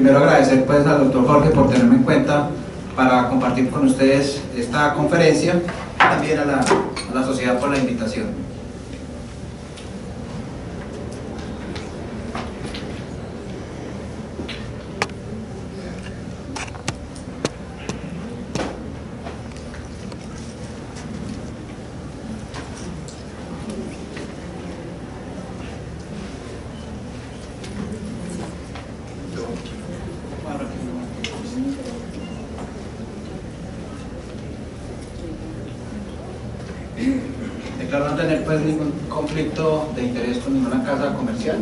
Primero agradecer pues al doctor Jorge por tenerme en cuenta para compartir con ustedes esta conferencia y también a la sociedad por la invitación. Declaro no tener pues ningún conflicto de interés con ninguna casa comercial.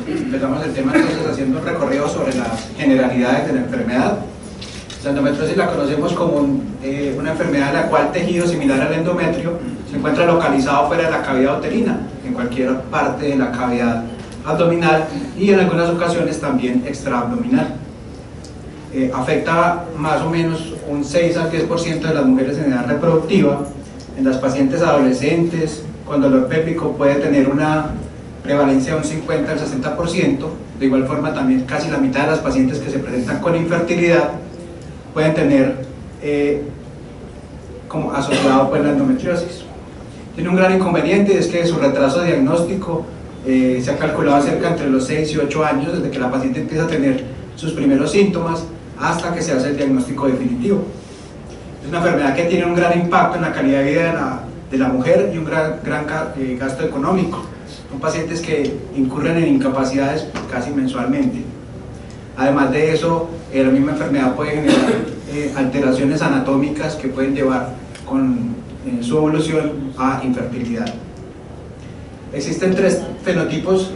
Empezamos el tema entonces haciendo un recorrido sobre las generalidades de la enfermedad. La endometriosis la conocemos como una enfermedad en la cual tejido similar al endometrio se encuentra localizado fuera de la cavidad uterina, en cualquier parte de la cavidad abdominal y en algunas ocasiones también extraabdominal. Afecta más o menos un 6 al 10% de las mujeres en edad reproductiva. En las pacientes adolescentes con dolor pélvico puede tener una prevalencia de un 50 al 60%. De igual forma también casi la mitad de las pacientes que se presentan con infertilidad pueden tener como asociado pues la endometriosis. Tiene un gran inconveniente y es que su retraso diagnóstico se ha calculado cerca entre los 6 y 8 años desde que la paciente empieza a tener sus primeros síntomas hasta que se hace el diagnóstico definitivo. Es una enfermedad que tiene un gran impacto en la calidad de vida de la mujer y un gran gasto económico. Son pacientes que incurren en incapacidades casi mensualmente. Además de eso, la misma enfermedad puede generar alteraciones anatómicas que pueden llevar con su evolución a infertilidad. Existen 3 fenotipos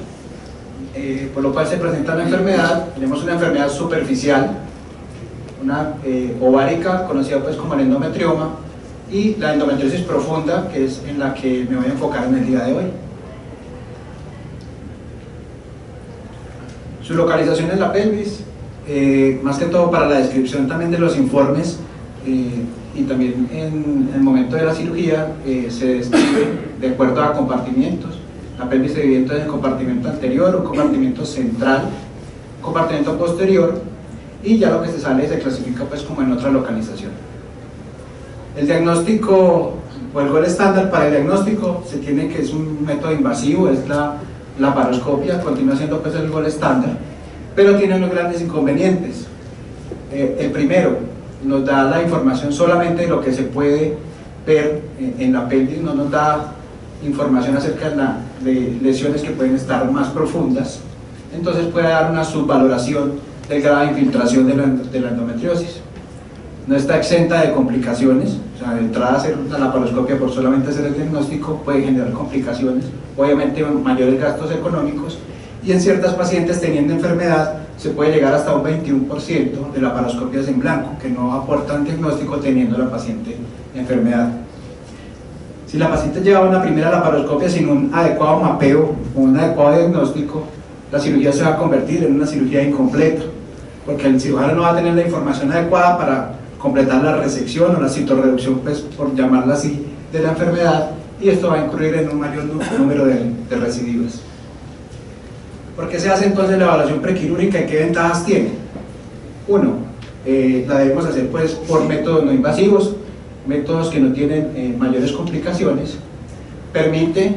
por lo cual se presenta la enfermedad. Tenemos una enfermedad superficial, una ovárica, conocida pues como el endometrioma, y la endometriosis profunda, que es en la que me voy a enfocar en el día de hoy. Su localización en la pelvis, más que todo para la descripción también de los informes y también en el momento de la cirugía, se describe de acuerdo a compartimientos. La pelvis se divide entonces en compartimento anterior, un compartimento central, un compartimento posterior, y ya lo que se sale se clasifica pues como en otra localización. El diagnóstico o el gol estándar para el diagnóstico se tiene que es un método invasivo, es la laparoscopia, continúa siendo pues el gol estándar, pero tiene unos grandes inconvenientes. El primero, nos da la información solamente de lo que se puede ver en la pelvis, no nos da información acerca de lesiones que pueden estar más profundas, entonces puede dar una subvaloración del grado de infiltración de la endometriosis. No está exenta de complicaciones, o sea, de entrada a hacer una laparoscopia por solamente hacer el diagnóstico puede generar complicaciones, obviamente mayores gastos económicos, y en ciertas pacientes teniendo enfermedad se puede llegar hasta un 21% de laparoscopias en blanco, que no aportan diagnóstico teniendo la paciente enfermedad. Si la paciente lleva una primera laparoscopia sin un adecuado mapeo o un adecuado diagnóstico, la cirugía se va a convertir en una cirugía incompleta, porque el cirujano no va a tener la información adecuada para completar la resección o la citorreducción, pues, por llamarla así, de la enfermedad, y esto va a incurrir en un mayor número de recidivas. ¿Por qué se hace entonces la evaluación prequirúrgica y qué ventajas tiene? Uno, la debemos hacer pues por métodos no invasivos, métodos que no tienen mayores complicaciones. Permite,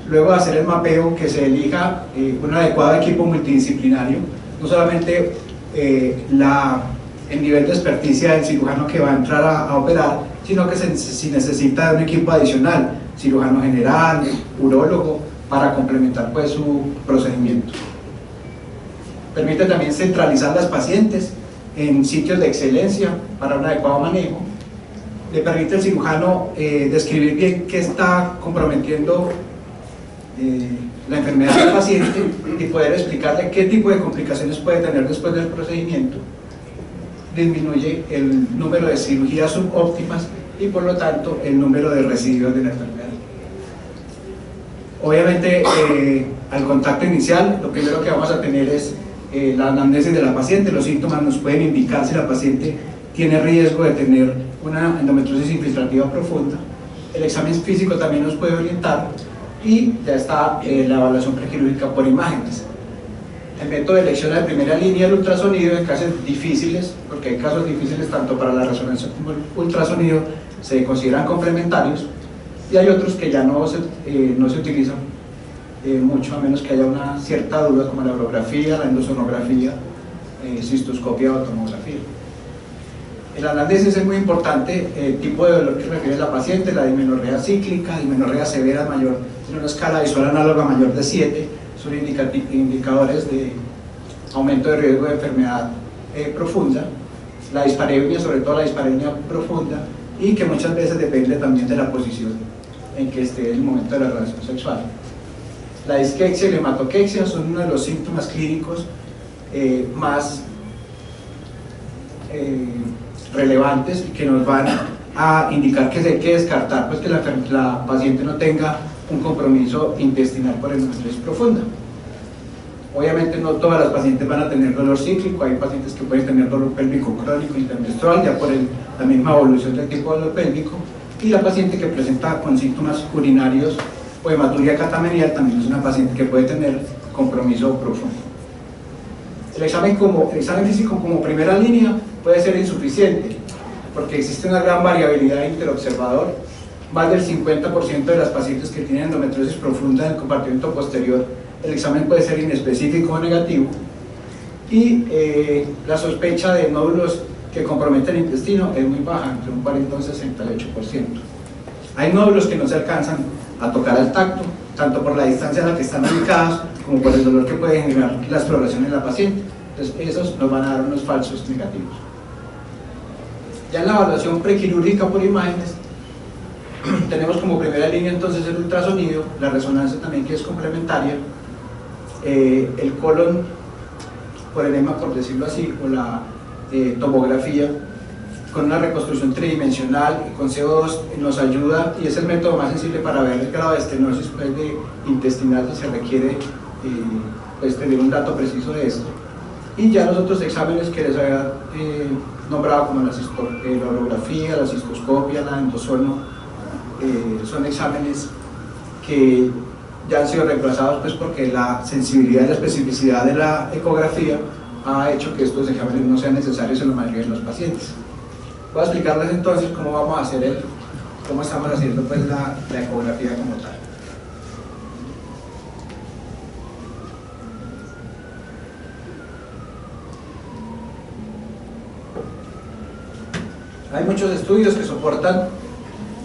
luego de hacer el mapeo, que se elija un adecuado equipo multidisciplinario, no solamente el nivel de experticia del cirujano que va a entrar a operar, sino que si necesita de un equipo adicional, cirujano general, urólogo, para complementar pues su procedimiento. Permite también centralizar las pacientes en sitios de excelencia para un adecuado manejo. Le permite al cirujano describir bien qué está comprometiendo la enfermedad del paciente y poder explicarle qué tipo de complicaciones puede tener después del procedimiento. Disminuye el número de cirugías subóptimas y por lo tanto el número de recidivos de la enfermedad. Obviamente al contacto inicial lo primero que vamos a tener es la anamnesis de la paciente. Los síntomas nos pueden indicar si la paciente tiene riesgo de tener una endometriosis infiltrativa profunda. El examen físico también nos puede orientar y ya está la evaluación prequirúrgica por imágenes. El método de elección de primera línea del ultrasonido en casos difíciles, porque hay casos difíciles tanto para la resonancia como el ultrasonido, se consideran complementarios, y hay otros que ya no se utilizan mucho, a menos que haya una cierta duda, como la orografía, la endosonografía, cistoscopia o tomografía. El análisis es muy importante, el tipo de dolor que refiere la paciente, la dismenorrea cíclica, dismenorrea severa mayor, tiene una escala visual análoga mayor de 7, son indicadores de aumento de riesgo de enfermedad profunda, la dispareunia, sobre todo la dispareunia profunda, y que muchas veces depende también de la posición en que esté el momento de la relación sexual. La disquexia y la hematoquexia son uno de los síntomas clínicos más relevantes y que nos van a indicar que hay que descartar pues, que la paciente no tenga un compromiso intestinal por endometriosis profunda. Obviamente no todas las pacientes van a tener dolor cíclico, hay pacientes que pueden tener dolor pélvico crónico intermenstrual ya por la misma evolución del tipo de dolor pélvico, y la paciente que presenta con síntomas urinarios o hematuria catamenial también es una paciente que puede tener compromiso profundo. El examen físico como primera línea puede ser insuficiente porque existe una gran variabilidad interobservador. Más del 50% de las pacientes que tienen endometriosis profunda en el compartimento posterior, el examen puede ser inespecífico o negativo, y la sospecha de nódulos que comprometen el intestino es muy baja, entre un 40 y un 68%. Hay nódulos que no se alcanzan a tocar al tacto, tanto por la distancia a la que están ubicados como por el dolor que puede generar la exploración en la paciente. Entonces esos nos van a dar unos falsos negativos. Ya en la evaluación prequirúrgica por imágenes tenemos como primera línea entonces el ultrasonido, la resonancia también que es complementaria, el colon por enema, por decirlo así, o la tomografía con una reconstrucción tridimensional y con CO2 nos ayuda, y es el método más sensible para ver el grado de estenosis pues, intestinal, si se requiere pues, tener un dato preciso de esto. Y ya los otros exámenes que les había nombrado como la orografía, la cistoscopia, la endosono, son exámenes que ya han sido reemplazados pues, porque la sensibilidad y la especificidad de la ecografía ha hecho que estos exámenes no sean necesarios en la mayoría de los pacientes. Voy a explicarles entonces cómo vamos a hacer cómo estamos haciendo pues, la ecografía como tal. Hay muchos estudios que soportan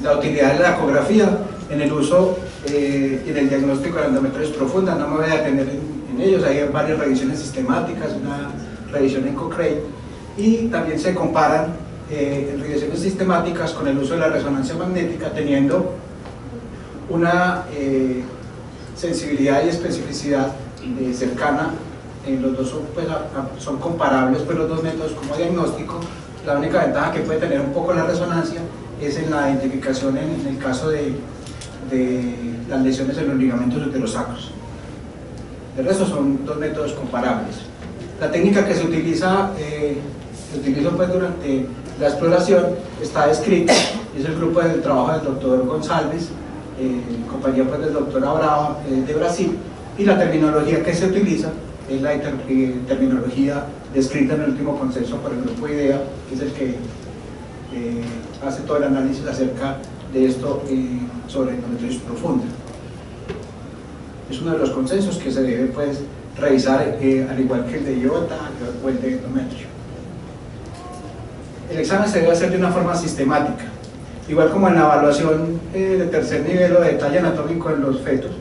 la utilidad de la ecografía en el uso y en el diagnóstico de la endometriosis profunda. No me voy a detener en ellos, hay varias revisiones sistemáticas, una revisión en Cochrane, y también se comparan en revisiones sistemáticas con el uso de la resonancia magnética, teniendo una sensibilidad y especificidad cercana. Los dos son comparables pues, los dos métodos como diagnóstico. La única ventaja que puede tener un poco la resonancia es en la identificación en el caso de las lesiones en los ligamentos uterosacros. De resto son dos métodos comparables. La técnica que se utilizó pues, durante la exploración está descrita, es el grupo del trabajo del doctor González, compañía pues, del doctor Abrava de Brasil, y la terminología que se utiliza es la terminología descrita en el último consenso por el grupo IDEA, que es el que hace todo el análisis acerca de esto sobre endometriosis profunda. Es uno de los consensos que se debe pues, revisar al igual que el de IOTA o el de endometrio. El examen se debe hacer de una forma sistemática, igual como en la evaluación de tercer nivel o de detalle anatómico en los fetos,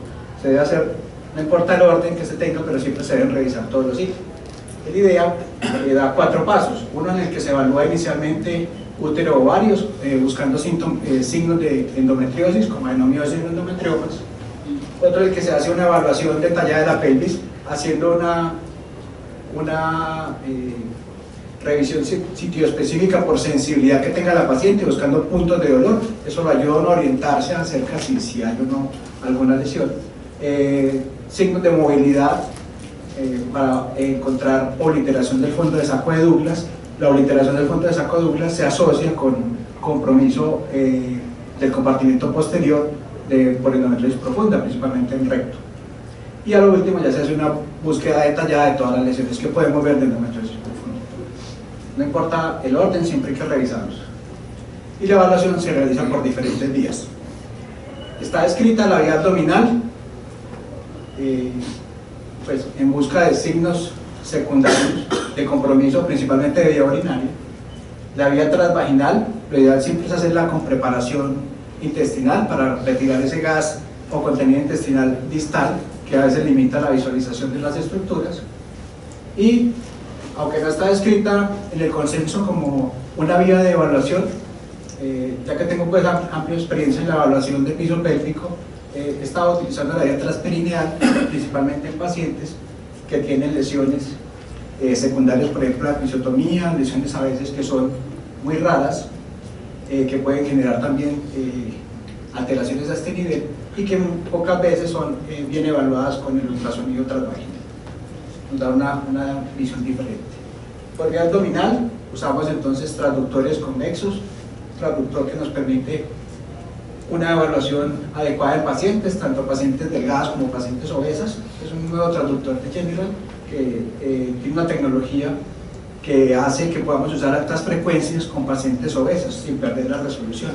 se debe hacer. No importa el orden que se tenga, pero siempre se deben revisar todos los sitios. El IDEA da 4 pasos. Uno en el que se evalúa inicialmente útero o ovarios, buscando signos de endometriosis, como adenomiosis y endometriomas. Otro en el que se hace una evaluación detallada de la pelvis, haciendo una revisión sitioespecífica por sensibilidad que tenga la paciente, buscando puntos de dolor. Eso lo ayuda a orientarse acerca si hay o no alguna lesión. Signos de movilidad para encontrar obliteración del fondo de saco de Douglas. La obliteración del fondo de saco de Douglas se asocia con compromiso del compartimento posterior por endometriosis profunda, principalmente en recto. y a lo último ya se hace una búsqueda detallada de todas las lesiones que podemos ver del endometriosis profunda. No importa el orden, siempre hay que revisarlos. Y la evaluación se realiza por diferentes vías. Está descrita la vía abdominal, pues en busca de signos secundarios de compromiso, principalmente de vía urinaria. La vía transvaginal, lo ideal siempre es hacerla con preparación intestinal para retirar ese gas o contenido intestinal distal que a veces limita la visualización de las estructuras. Y aunque no está descrita en el consenso como una vía de evaluación, ya que tengo pues amplia experiencia en la evaluación de piso pélvico, he estado utilizando la vía transperineal principalmente en pacientes que tienen lesiones secundarias, por ejemplo la episiotomía, lesiones a veces que son muy raras, que pueden generar también alteraciones a este nivel y que pocas veces son bien evaluadas con el ultrasonido transvaginal. Nos da una visión diferente. Por vía abdominal usamos entonces transductores convexos, transductor que nos permite una evaluación adecuada de pacientes, tanto pacientes delgadas como pacientes obesas. Es un nuevo transductor de General que tiene una tecnología que hace que podamos usar altas frecuencias con pacientes obesas sin perder la resolución.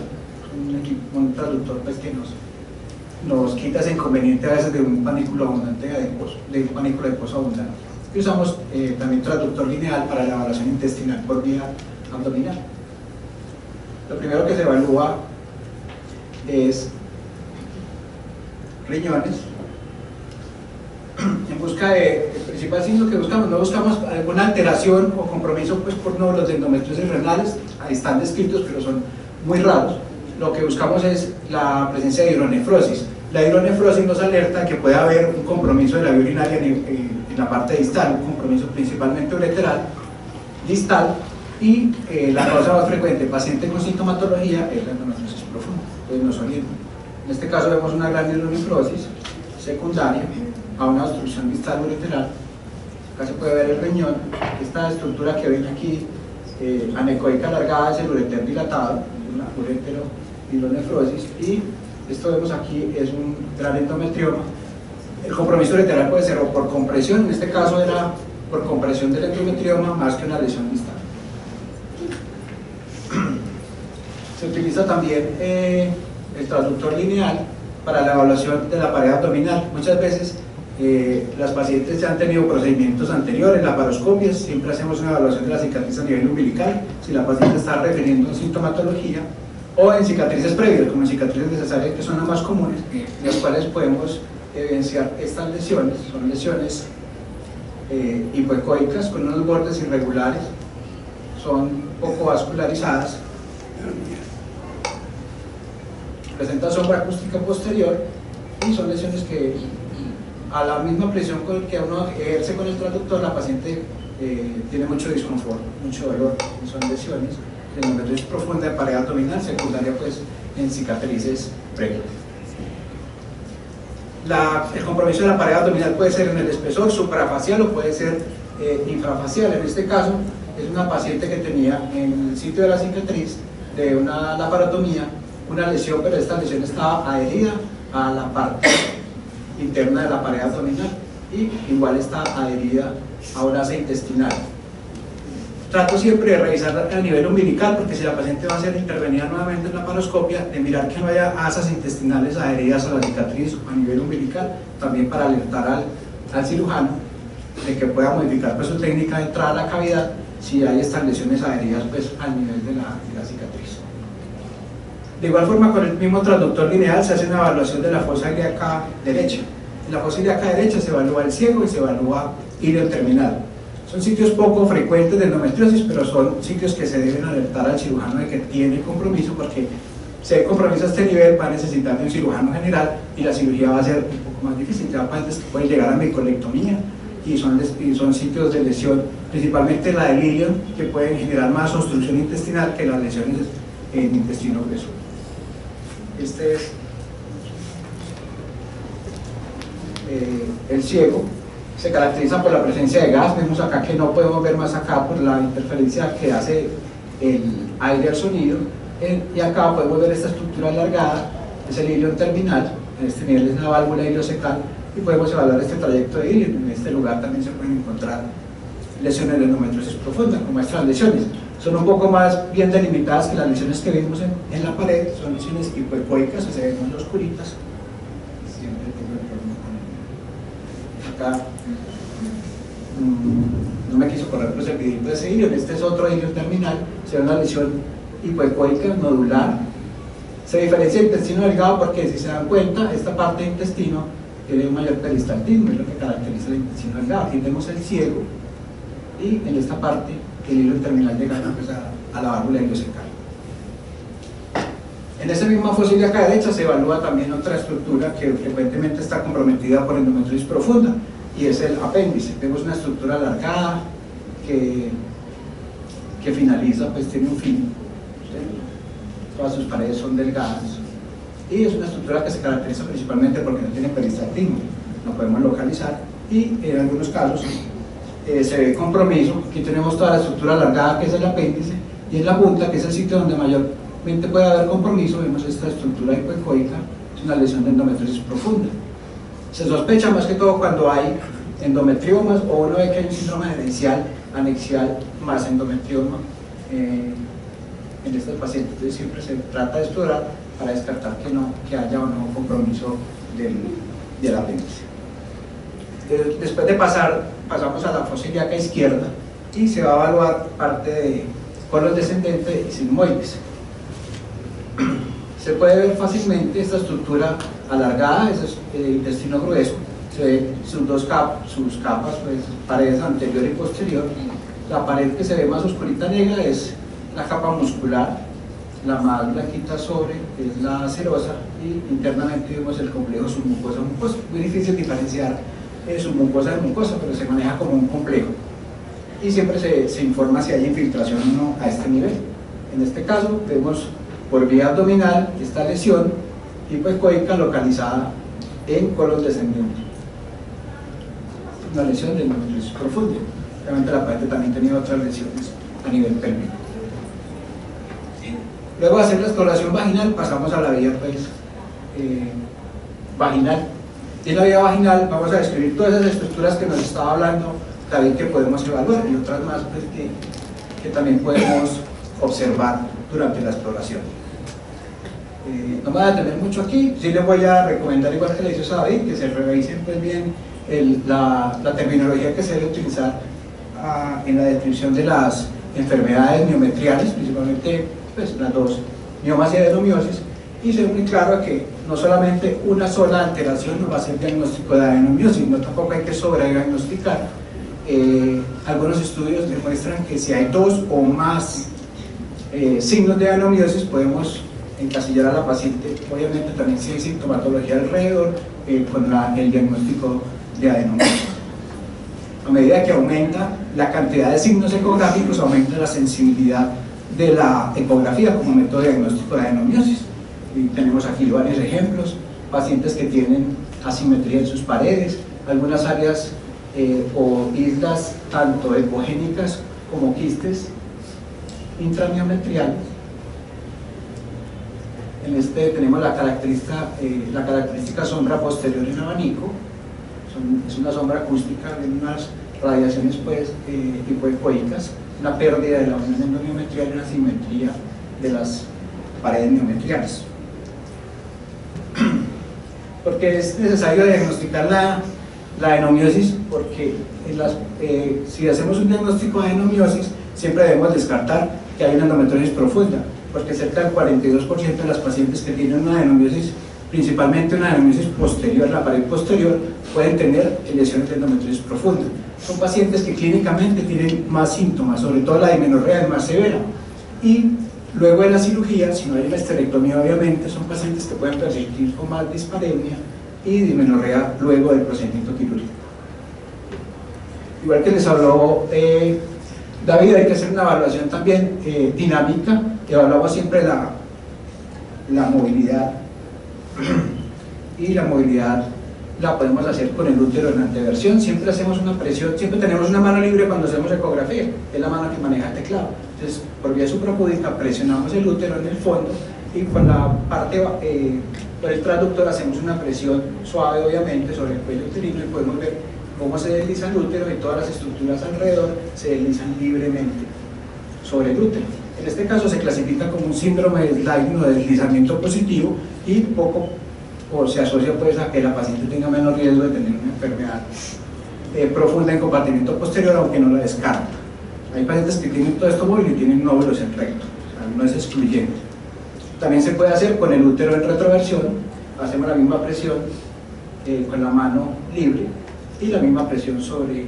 Un transductor pues, que nos quita ese inconveniente a veces de un panículo abundante de un panículo adiposo abundante. Y usamos también transductor lineal para la evaluación intestinal por vía abdominal. Lo primero que se evalúa es riñones, en busca de, el principal signo que buscamos, no buscamos alguna alteración o compromiso pues, por nódulos de endometriosis renales, ahí están descritos pero son muy raros. Lo que buscamos es la presencia de hidronefrosis. La hidronefrosis nos alerta que puede haber un compromiso de la vía urinaria en la parte distal, un compromiso principalmente ureteral, distal, y la causa más frecuente, paciente con sintomatología, es la endometriosis profunda, pues nos orienta. En este caso vemos una gran hidronefrosis secundaria a una obstrucción distal ureteral. Acá se puede ver el riñón, esta estructura que ven aquí, anecoica alargada, es el ureter dilatado, una uretero hidronefrosis, y esto vemos aquí es un gran endometrioma. El compromiso ureteral puede ser o por compresión, en este caso era por compresión del endometrioma más que una lesión distal. Se utiliza también el transductor lineal para la evaluación de la pared abdominal. Muchas veces las pacientes ya han tenido procedimientos anteriores, laparoscopias, siempre hacemos una evaluación de la cicatriz a nivel umbilical, si la paciente está refiriendo sintomatología, o en cicatrices previas, como en cicatrices necesarias, que son las más comunes, en las cuales podemos evidenciar estas lesiones. Son lesiones hipoecoicas con unos bordes irregulares, son poco vascularizadas, presentan sombra acústica posterior y son lesiones que a la misma presión que uno ejerce con el transductor, la paciente tiene mucho desconfort, mucho dolor. Son lesiones de endometriosis profunda de pared abdominal, secundaria pues en cicatrices previas. El compromiso de la pared abdominal puede ser en el espesor suprafacial o puede ser infrafacial. En este caso es una paciente que tenía en el sitio de la cicatriz de una laparotomía una lesión, pero esta lesión estaba adherida a la parte interna de la pared abdominal y igual está adherida a una asa intestinal. Trato siempre de revisar a nivel umbilical, porque si la paciente va a ser intervenida nuevamente en la laparoscopia, de mirar que no haya asas intestinales adheridas a la cicatriz a nivel umbilical, también para alertar al cirujano de que pueda modificar pues, su técnica de entrada a la cavidad si hay estas lesiones adheridas pues, al nivel de la cicatriz. De igual forma, con el mismo transductor lineal se hace una evaluación de la fosa ilíaca derecha. En la fosa ilíaca derecha se evalúa el ciego y se evalúa ilio terminal. Son sitios poco frecuentes de endometriosis, pero son sitios que se deben alertar al cirujano de que tiene compromiso, porque si hay compromiso a este nivel va a necesitar de un cirujano general y la cirugía va a ser un poco más difícil. Ya pacientes que pueden llegar a micolectomía y son sitios de lesión, principalmente la del ilio, que pueden generar más obstrucción intestinal que las lesiones en intestino grueso. Este es el ciego. Se caracteriza por la presencia de gas. Vemos acá que no podemos ver más acá por la interferencia que hace el aire al sonido, y acá podemos ver esta estructura alargada, es el ilio terminal. En este nivel es la válvula iliocecal y podemos evaluar este trayecto de Ilion. En este lugar también se pueden encontrar lesiones de endometriosis profunda, como estas lesiones. Son un poco más bien delimitadas que las lesiones que vimos en la pared, son lesiones hipoecoicas, que se ven más oscuritas. Siempre tengo el problema con acá. No me quiso correr pues el vidito de ese Ilion. Este es otro Ilion terminal, se ve una lesión hipoecoica nodular. Se diferencia el intestino delgado porque, si se dan cuenta, esta parte del intestino tiene un mayor peristaltismo, es lo que caracteriza el intestino delgado. Aquí tenemos el ciego y en esta parte el hilo terminal llega pues, a la válvula ileocecal. En esa misma fósil de acá derecha se evalúa también otra estructura que frecuentemente está comprometida por endometriosis profunda, y es el apéndice. Vemos una estructura alargada que finaliza, pues tiene un fin, ¿sí? Todas sus paredes son delgadas y es una estructura que se caracteriza principalmente porque no tiene peristaltismo, lo podemos localizar, y en algunos casos se ve compromiso. Aquí tenemos toda la estructura alargada que es el apéndice, y en la punta, que es el sitio donde mayormente puede haber compromiso, vemos esta estructura hipoecoica, es una lesión de endometriosis profunda. Se sospecha más que todo cuando hay endometriomas, o uno ve que hay un síndrome herencial anexial más endometrioma en estos pacientes. Entonces siempre se trata de explorar para descartar que haya o no compromiso del apéndice. Después de pasamos a la fósil de acá izquierda y se va a evaluar parte de colon descendente y sigmoides. Se puede ver fácilmente esta estructura alargada, ese es el intestino grueso, se ve sus capas, pues, paredes anterior y posterior. La pared que se ve más oscurita negra es la capa muscular, la más blanquita sobre es la serosa, y internamente vemos el complejo submucosa-mucosa. Muy difícil diferenciar submucosa de mucosa, pero se maneja como un complejo, y siempre se informa si hay infiltración o no a este nivel. En este caso vemos por vía abdominal esta lesión hipoecoica localizada en colon descendente, una lesión de endometriosis profunda. Obviamente la paciente también tenía otras lesiones a nivel pélvico. Luego de hacer la exploración vaginal pasamos a la vía pues, vaginal. Y en la vía vaginal vamos a describir todas esas estructuras que nos estaba hablando David, que podemos evaluar, y otras más pues, que también podemos observar durante la exploración. No me voy a detener mucho aquí, sí les voy a recomendar, igual que le hizo a David, que se revisen pues bien la terminología que se debe utilizar en la descripción de las enfermedades miometriales, principalmente pues, las dos, miomas y adenomiosis, y ser muy claro que no solamente una sola alteración nos va a hacer diagnóstico de adenomiosis, no, tampoco hay que sobrediagnosticar. Algunos estudios demuestran que si hay dos o más signos de adenomiosis podemos encasillar a la paciente, obviamente también si hay sintomatología alrededor, con el diagnóstico de adenomiosis. A medida que aumenta la cantidad de signos ecográficos, aumenta la sensibilidad de la ecografía como método diagnóstico de adenomiosis. Y tenemos aquí varios ejemplos: pacientes que tienen asimetría en sus paredes, algunas áreas o islas tanto ecogénicas como quistes intramiometriales. En este tenemos la característica sombra posterior en abanico. Es una sombra acústica, en unas radiaciones pues, hipoecoicas, una pérdida de la unión endomiometrial y una simetría de las paredes miometriales. Porque es necesario diagnosticar la adenomiosis, porque si hacemos un diagnóstico de adenomiosis siempre debemos descartar que hay una endometriosis profunda, porque cerca del 42% de las pacientes que tienen una adenomiosis, principalmente una adenomiosis posterior, la pared posterior, pueden tener lesiones de endometriosis profunda. Son pacientes que clínicamente tienen más síntomas, sobre todo la dismenorrea es más severa, y luego de la cirugía, si no hay una esterectomía obviamente, son pacientes que pueden persistir con más dispareunia y dismenorrea luego del procedimiento quirúrgico. Igual que les habló David, hay que hacer una evaluación también dinámica. Evaluamos siempre la movilidad, y la movilidad la podemos hacer con el útero en anteversión. Siempre hacemos una presión, siempre tenemos una mano libre cuando hacemos ecografía, es la mano que maneja el teclado. Entonces, por vía suprapúdica presionamos el útero en el fondo, y con la parte Por el transductor hacemos una presión suave, obviamente, sobre el cuello uterino y podemos ver cómo se desliza el útero y todas las estructuras alrededor se deslizan libremente sobre el útero. En este caso se clasifica como un síndrome de sliding o de deslizamiento positivo y se asocia pues a que la paciente tenga menos riesgo de tener una enfermedad profunda en compartimiento posterior, aunque no la descarta. Hay pacientes que tienen todo esto móvil y tienen nódulos en recto, o sea, no es excluyente. También se puede hacer con el útero en retroversión, hacemos la misma presión con la mano libre y la misma presión sobre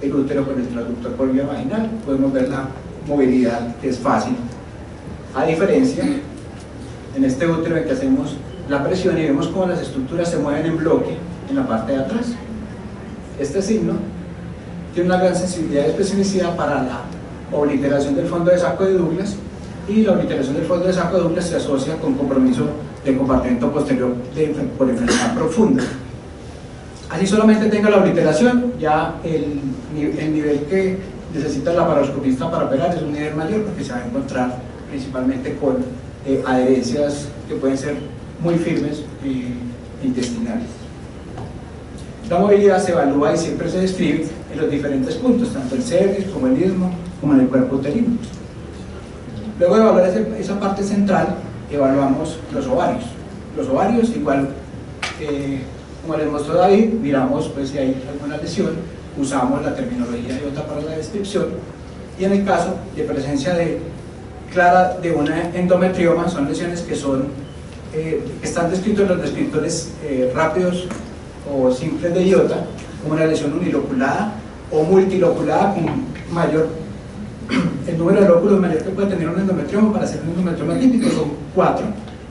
el útero con el transductor por vía vaginal. Podemos ver la movilidad, que es fácil, a diferencia en este útero en que hacemos la presión y vemos cómo las estructuras se mueven en bloque en la parte de atrás. Este signo tiene una gran sensibilidad y especificidad para la obliteración del fondo de saco de Douglas, y la obliteración del fondo de saco de Douglas se asocia con compromiso de compartimento posterior por enfermedad profunda. Así solamente tenga la obliteración, ya el nivel que necesita el laparoscopista para operar es un nivel mayor, porque se va a encontrar principalmente con adherencias que pueden ser muy firmes intestinales. La movilidad se evalúa y siempre se describe en los diferentes puntos, tanto el cervix como el istmo, como en el cuerpo uterino. Luego de evaluar esa parte central, evaluamos los ovarios. Los ovarios, igual como les mostró David, miramos pues, si hay alguna lesión, usamos la terminología IOTA para la descripción, y en el caso de presencia clara de una endometrioma, son lesiones que están descritos en los descriptores rápidos o simples de IOTA, como una lesión uniloculada o multiloculada con el número de lóculos mayor que puede tener un endometrioma. Para hacer un endometrioma típico son 4,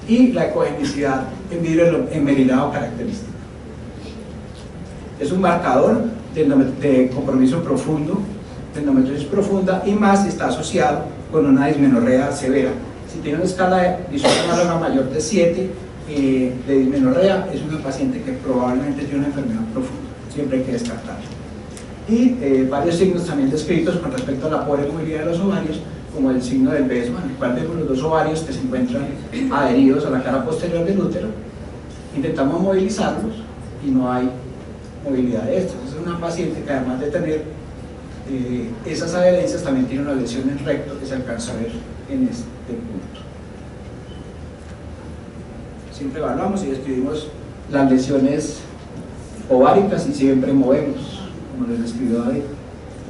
y la ecogenicidad en vidrio enmerilado característico. Es un marcador de compromiso profundo, de endometriosis profunda, y más está asociado con una dismenorrea severa. Si tiene una escala de disfunción mayor de 7 de dismenorrea, es una paciente que probablemente tiene una enfermedad profunda, siempre hay que descartarla. Y varios signos también descritos con respecto a la pobre movilidad de los ovarios, como el signo del beso, en el cual vemos los dos ovarios que se encuentran adheridos a la cara posterior del útero. Intentamos movilizarlos y no hay movilidad de estos. Es una paciente que, además de tener esas adherencias, también tiene una lesión en recto que se alcanza a ver en este punto. Siempre evaluamos y describimos las lesiones ováricas y siempre movemos, como les describió David.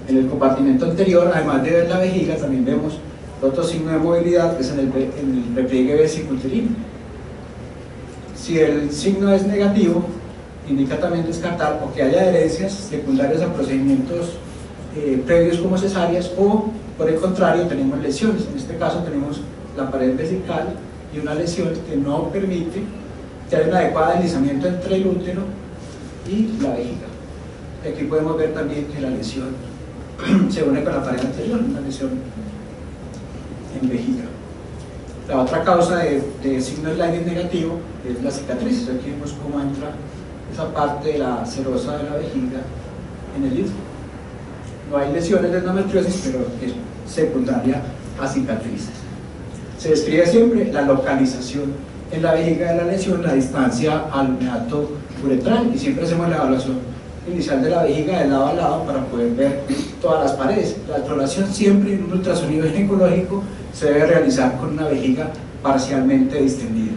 En el compartimento anterior, además de ver la vejiga, también vemos otro signo de movilidad, que es en el repliegue vesicuterino. Si el signo es negativo, indica también descartar o que haya adherencias secundarias a procedimientos previos como cesáreas, o por el contrario tenemos lesiones. En este caso tenemos la pared vesical y una lesión que no permite que haya un adecuado deslizamiento entre el útero y la vejiga. Y aquí podemos ver también que la lesión se une con la pared anterior, una lesión en vejiga. La otra causa de signo sliding negativo es la cicatriz. Aquí vemos cómo entra esa parte de la serosa de la vejiga en el istmo. No hay lesiones de endometriosis, pero es secundaria a cicatrices. Se describe siempre la localización en la vejiga de la lesión, la distancia al meato uretral, y siempre hacemos la evaluación inicial de la vejiga de lado a lado para poder ver todas las paredes. La exploración siempre en un ultrasonido ginecológico se debe realizar con una vejiga parcialmente distendida,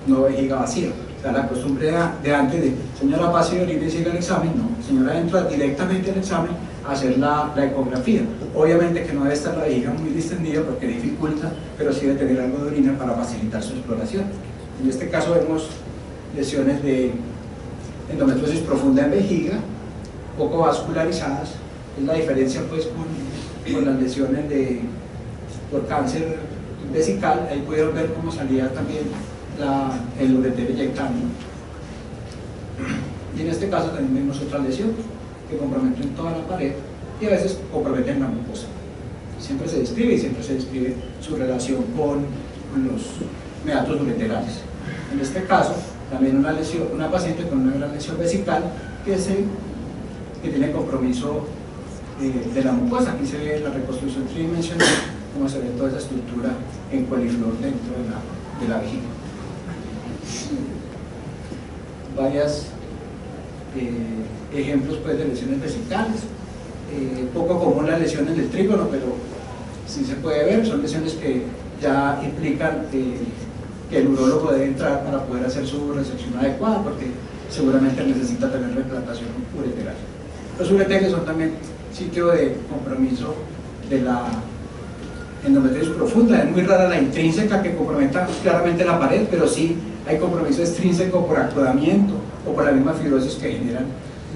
no vejiga vacía. O sea, la costumbre de antes de señora pase y orine y siga el examen, no, señora entra directamente al examen a hacer la ecografía. Obviamente que no debe estar la vejiga muy distendida porque dificulta, pero sí debe tener algo de orina para facilitar su exploración. En este caso vemos lesiones de endometriosis profunda en vejiga, poco vascularizadas. Es la diferencia pues con las lesiones por cáncer vesical. Ahí pudieron ver cómo salía también el ureter eyectando. Y en este caso también vemos otra lesión que comprometen toda la pared y a veces comprometen la mucosa. Siempre se describe y siempre se describe su relación con los meatos ureterales. En este caso también una paciente con una gran lesión vesical que tiene compromiso de la mucosa. Aquí se ve la reconstrucción tridimensional, como se ve toda esa estructura en coliflor dentro de la vejiga. varios ejemplos pues, de lesiones vesicales. Poco común la lesión en el trígono, pero sí se puede ver, son lesiones que ya implican que el urólogo debe entrar para poder hacer su resección adecuada, porque seguramente necesita tener reimplantación ureteral. Los ureteres son también sitio de compromiso de la endometriosis profunda. Es muy rara la intrínseca que comprometa claramente la pared, pero sí hay compromiso extrínseco por acodamiento o por la misma fibrosis que generan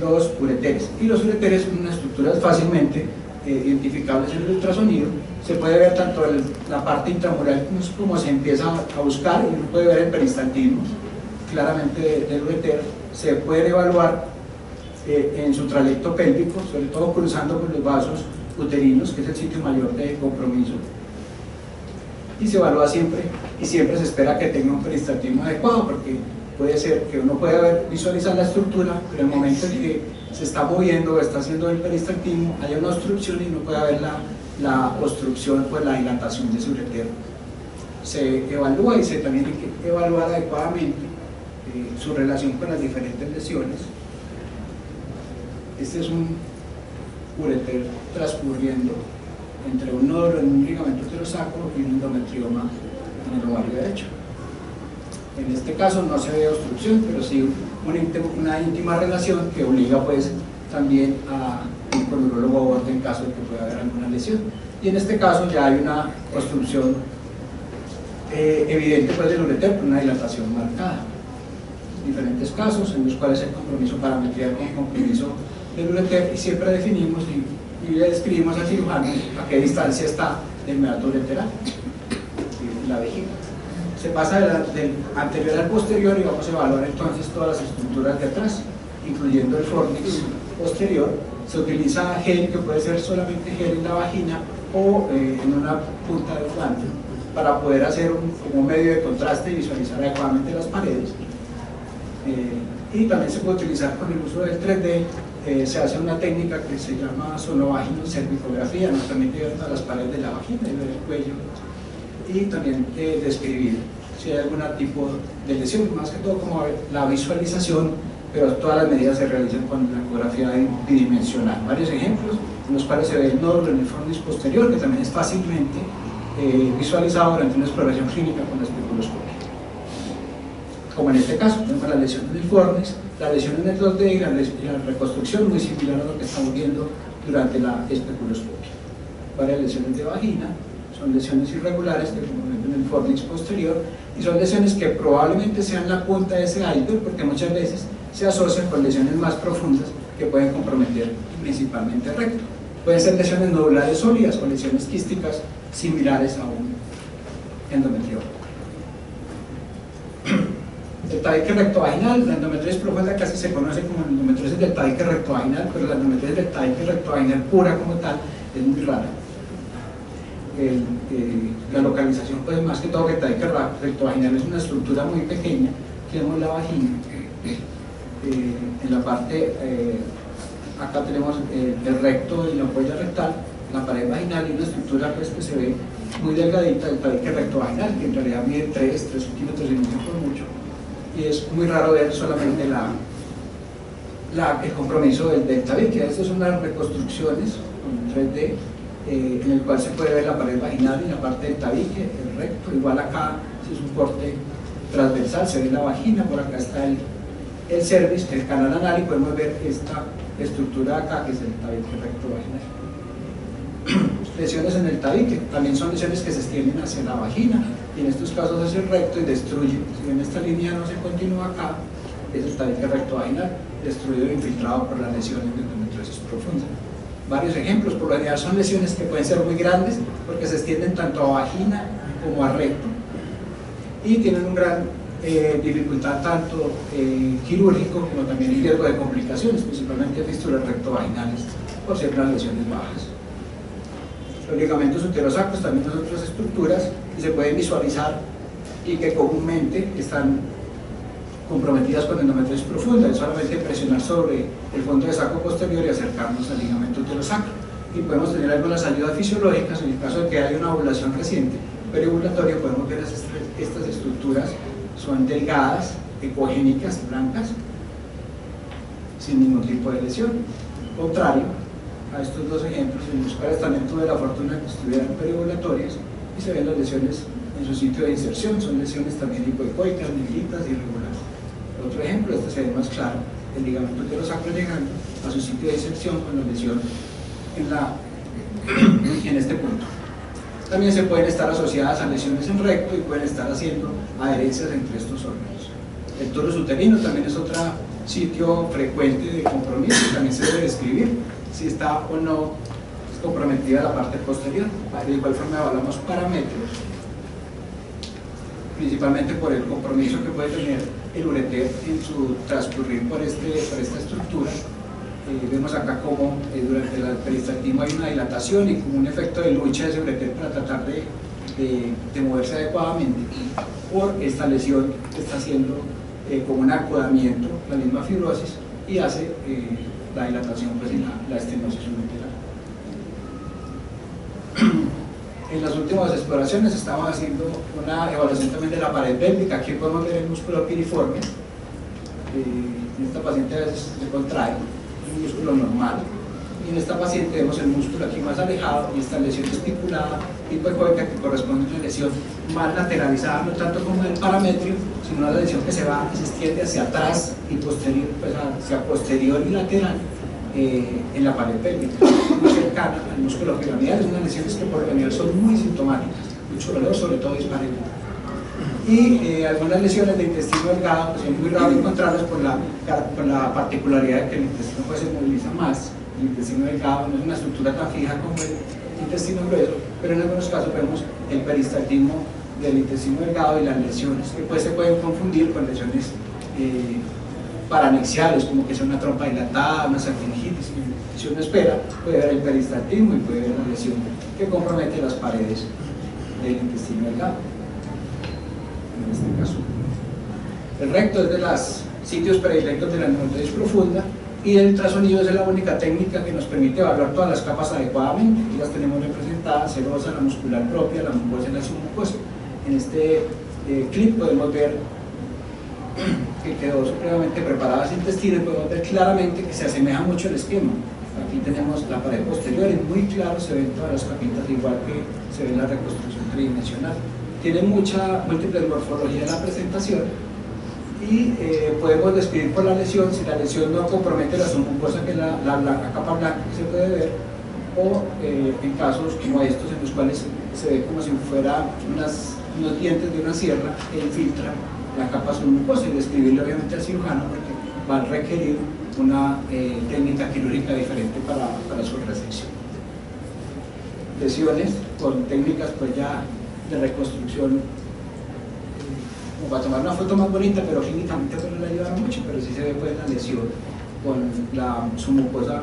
los ureteres. Y los ureteres son unas estructuras fácilmente identificables en el ultrasonido. Se puede ver tanto la parte intramural como se empieza a buscar, y uno puede ver el peristaltismo claramente del uretero. Se puede evaluar en su trayecto pélvico, sobre todo cruzando con los vasos uterinos, que es el sitio mayor de compromiso, y se evalúa siempre, y siempre se espera que tenga un peristaltismo adecuado, porque puede ser que uno pueda visualizar la estructura, pero en el momento en que se está moviendo o está haciendo el peristaltismo, haya una obstrucción y no puede haber la obstrucción, pues la dilatación de su uretero. Se evalúa y se también hay que evaluar adecuadamente su relación con las diferentes lesiones. Este es un ureter transcurriendo entre un nódulo en un ligamento uterosacro y un endometrioma en el ovario derecho. En este caso no se ve obstrucción, pero sí una íntima relación que obliga pues también a ir con el urólogo a bordo en caso de que pueda haber alguna lesión. Y en este caso ya hay una obstrucción evidente pues del ureter con una dilatación marcada. Diferentes casos en los cuales el compromiso parametrial con compromiso del ureter, y siempre definimos y le describimos al cirujano a qué distancia está del meato ureteral, la vejiga. Se pasa del anterior al posterior y vamos a evaluar entonces todas las estructuras de atrás, incluyendo el fornix posterior. Se utiliza gel, que puede ser solamente gel en la vagina o en una punta de guante, para poder hacer como medio de contraste y visualizar adecuadamente las paredes. Y también se puede utilizar con el uso del 3D. Se hace una técnica que se llama sonovaginocervicografía, nos permite ver todas las paredes de la vagina y del cuello, y también describir si hay algún tipo de lesión, más que todo como la visualización, pero todas las medidas se realizan con la ecografía bidimensional. Varios ejemplos en los cuales se ve el nódulo en el fornix posterior, que también es fácilmente visualizado durante una exploración clínica con la especuloscopia. Como en este caso, tenemos la lesión en el fornix, la lesión en el 2D y la reconstrucción muy similar a lo que estamos viendo durante la especuloscopia. Varias lesiones de vagina, son lesiones irregulares que comprometen el fornix posterior, y son lesiones que probablemente sean la punta de ese iceberg, porque muchas veces se asocian con lesiones más profundas que pueden comprometer principalmente el recto. Pueden ser lesiones nodulares sólidas o lesiones quísticas similares a un endometrioma. El tabique rectovaginal, la endometriosis profunda casi se conoce como endometriosis del tabique rectovaginal, pero la endometriosis del tabique rectovaginal pura como tal es muy rara. La localización, pues más que todo que el tabique rectovaginal es una estructura muy pequeña, que vemos la vagina. En la parte, acá tenemos el recto y la ampolla rectal, la pared vaginal, y una estructura pues, que se ve muy delgadita del tabique rectovaginal, que en realidad mide 3 centímetros y medio por mucho, y es muy raro ver solamente el compromiso del tabique. Estas son las reconstrucciones con 3D, en el cual se puede ver la pared vaginal y la parte del tabique, el recto. Igual acá, si es un corte transversal, se ve la vagina, por acá está el cervix, el canal anal, y podemos ver esta estructura acá, que es el tabique recto vaginal. Lesiones en el tabique, también son lesiones que se extienden hacia la vagina, y en estos casos hacia el recto y destruyen. Si en esta línea no se continúa acá, es el tabique recto vaginal, destruido e infiltrado por las lesiones de endometriosis profunda. Varios ejemplos, por lo general son lesiones que pueden ser muy grandes, porque se extienden tanto a vagina como a recto, y tienen un gran dificultad tanto quirúrgico como también en riesgo de complicaciones, principalmente fístulas rectovaginales, por ser unas lesiones bajas. Los ligamentos uterosacros también son otras estructuras que se pueden visualizar y que comúnmente están comprometidas con endometriosis profunda. Es solamente presionar sobre el fondo de saco posterior y acercarnos al ligamento uterosacro, y podemos tener algunas ayudas fisiológicas en el caso de que haya una ovulación reciente. Periovulatorio, podemos ver estas estructuras son delgadas, ecogénicas, blancas, sin ningún tipo de lesión. Contrario a estos dos ejemplos, en los cuales también tuve la fortuna de que estuvieran periovulatorias y se ven las lesiones en su sitio de inserción, son lesiones también hipoecoicas, negritas y irregulares. Otro ejemplo, este se ve más claro, el ligamento anterosacro llegando a su sitio de inserción con la lesión en este punto. También se pueden estar asociadas a lesiones en recto y pueden estar haciendo adherencias entre estos órganos. El torus uterino también es otro sitio frecuente de compromiso, también se debe describir si está o no comprometida la parte posterior. De igual forma evaluamos parámetros, principalmente por el compromiso que puede tener el ureter en su transcurrir por esta estructura. Vemos acá como durante el peristaltismo hay una dilatación y como un efecto de lucha de ese ureter para tratar de moverse adecuadamente por esta lesión que está haciendo como un acodamiento, la misma fibrosis, y hace la dilatación pues, y la estenosis ureteral. En las últimas exploraciones estamos haciendo una evaluación también de la pared pélvica. Aquí podemos ver el músculo piriforme. En esta paciente a veces se contrae, un músculo normal, y en esta paciente vemos el músculo aquí más alejado y esta lesión testiculada hipoecoica que corresponde a una lesión más lateralizada, no tanto como el parametrio, sino una lesión que se va y se extiende hacia atrás y posterior, pues hacia posterior y lateral en la pared pélvica, muy cercana al músculo piramidal. Es unas lesiones que por lo general son muy sintomáticas, mucho dolor, sobre todo disparejo. Y algunas lesiones de intestino delgado pues, son muy raras encontrarlas por la particularidad de que el intestino pues, se moviliza más. El intestino delgado no es una estructura tan fija como el intestino grueso, pero en algunos casos vemos el peristaltismo del intestino delgado y las lesiones que pues, se pueden confundir con lesiones paranexiales, como que sea una trompa dilatada, una sarcinigitis. Si uno espera, puede ver el peristaltismo y puede ver una lesión que compromete las paredes del intestino delgado. En este caso, el recto es de los sitios predilectos de la neurotosis profunda, y el ultrasonido es la única técnica que nos permite evaluar todas las capas adecuadamente. Aquí las tenemos representadas: serosa, la muscular propia, la mucosa y la submucosa. En este clip podemos ver que quedó supremamente preparado ese intestino y podemos ver claramente que se asemeja mucho al esquema. Aquí tenemos la pared posterior y muy claro se ven todas las capitas, igual que se ve en la reconstrucción tridimensional. Tiene mucha múltiple morfología en la presentación y podemos describir por la lesión si la lesión no compromete la submucosa, que es la capa blanca que se puede ver, o en casos como estos en los cuales se ve como si fuera unos dientes de una sierra que infiltran la capa submucosa, y describirle obviamente al cirujano porque va a requerir una técnica quirúrgica diferente para su resección. Lesiones con técnicas pues ya de reconstrucción, como para tomar una foto más bonita, pero clínicamente pues no le ayuda mucho, pero sí se ve pues la lesión con la submucosa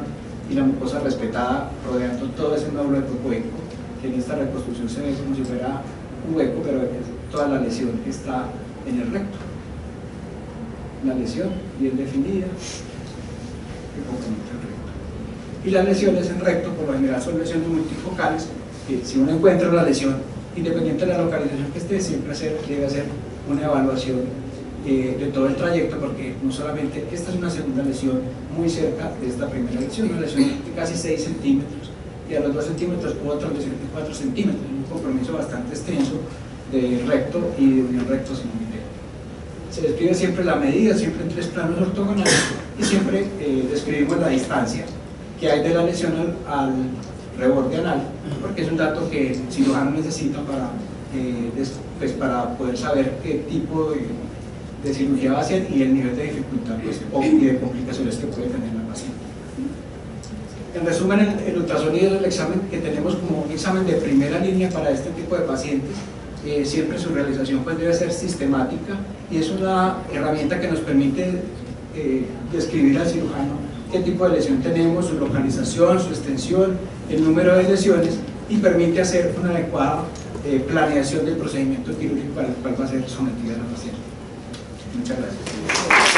y la mucosa respetada rodeando todo ese nódulo hipoecoico, que en esta reconstrucción se ve como si fuera un hueco, pero es toda la lesión que está en el recto. La lesión bien definida que compromete el recto. Y las lesiones en recto por lo general son lesiones multifocales, que si uno encuentra una lesión, independiente de la localización que esté, siempre debe hacer una evaluación de todo el trayecto, porque no solamente esta es una segunda lesión muy cerca de esta primera lesión, una lesión de casi 6 centímetros, y a los 2 centímetros otra lesión de 4 centímetros, un compromiso bastante extenso de recto y de unión recto sinovial. Se describe siempre la medida, siempre en 3 planos ortogonales, y siempre describimos la distancia que hay de la lesión al reborde anal, porque es un dato que el cirujano necesita para poder saber qué tipo de cirugía va a hacer y el nivel de dificultad y de complicaciones que puede tener la paciente. En resumen, el ultrasonido es el examen que tenemos como un examen de primera línea para este tipo de pacientes. Siempre su realización pues, debe ser sistemática, y es una herramienta que nos permite describir al cirujano qué tipo de lesión tenemos, su localización, su extensión, el número de lesiones, y permite hacer una adecuada planeación del procedimiento quirúrgico para el cual va a ser sometida la paciente. Muchas gracias.